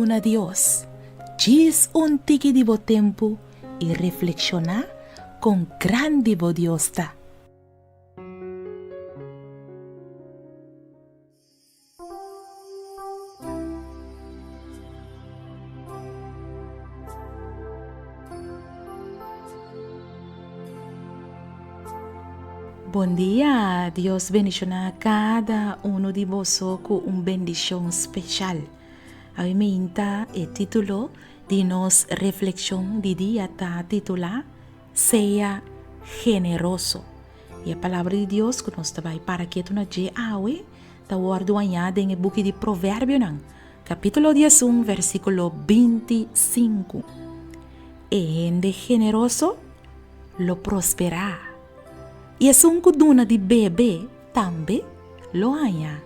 Duna Dios, diz un tiki divo tempo e reflexionar com grande bodiosta. Bom dia, Deus bendicionar cada de vosotros com bendição especial. A minha é título de nossa reflexão de dia está titulada Seja generoso. E a palavra de Deus que nós vai para que tu na je awe, ta word añade em book de Provérbio nan, capítulo 11, versículo 25. E ende generoso lo prosperará. E é um kuduna de bebê também lo hanya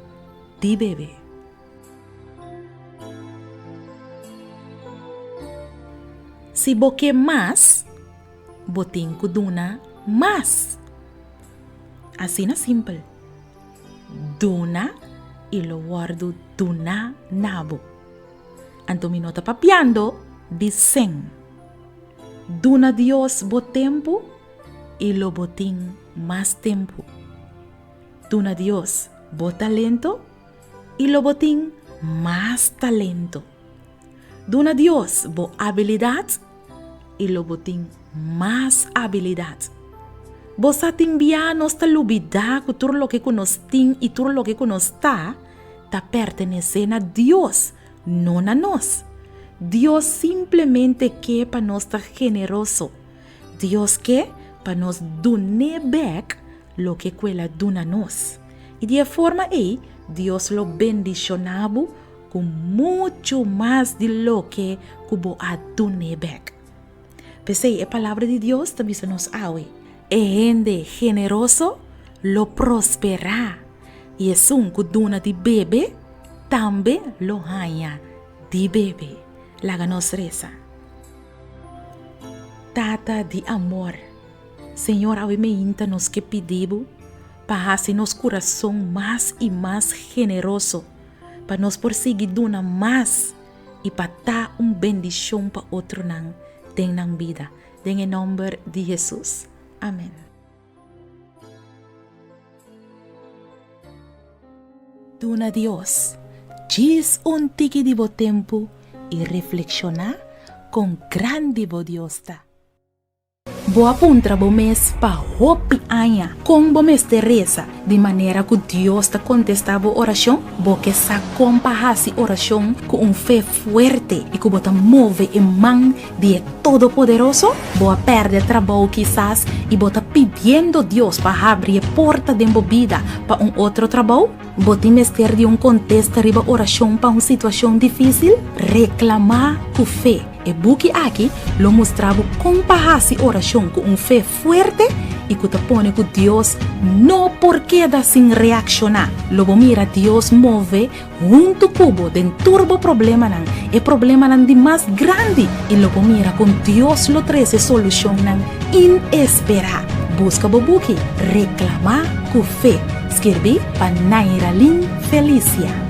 de bebê. Se boque mais, botem kuduna mais. Assim na simples. Duna e lo guardo duna nabo. Anto minota papiando de 100. Duna Dios bo tempo e lo botin más tempo. Duna Dios bo talento y lo botin más talento. Duna Dios bo habilidad y lo botin más habilidad. Vos atinbia nos ta lubida que tur lo que conostin y tur lo que conosta ta pertenecen a Dios, no a nos. Dios simplemente que pa nos ta generoso. Dios que pa nos dune back lo que cuela duna nos. Y de forma ahí, Dios lo bendicionaba con mucho más de lo que cubo a dune back. Pese a palabra de Dios también se nos awe. E ende generoso lo prospera. Y es un kuduna de bebé, también lo haya de bebé. La ganos reza. Tata de amor. Senhor, ao imeinta nos que pedimos, para hacer nos coração mais e mais generoso, para nos perseguir duna mais e para dar bendição para outro nan, tem na vida. Em nome de Jesus. Amém. Duna Deus, diz tiki de bo tempo e reflexionar com grande bodiosta. Boa puntra bo mês pa hopi anha com bo mês Teresa de maneira que Deus ta contestava oração bo que sa compa hasi oração com fé fuerte e que bota move em mão de todo poderoso boa perde trabalho quizás e bota pedindo Deus para abrir porta de vida para outro trabalho bota mester de contesta riba oração para situação difícil reclamar com fé. E buki aqui lo mostrava compahasi oração com fé forte e que te pone que Deus não porque da sin reaccionar. Lobo mira Deus move junto cubo den turbo problema nan e problema nan de mais grande e lobo mira com Deus lo treze solução nan inesperada. Busca bobuki reclamar com fé. Escrevi para Naira Lin Felicia.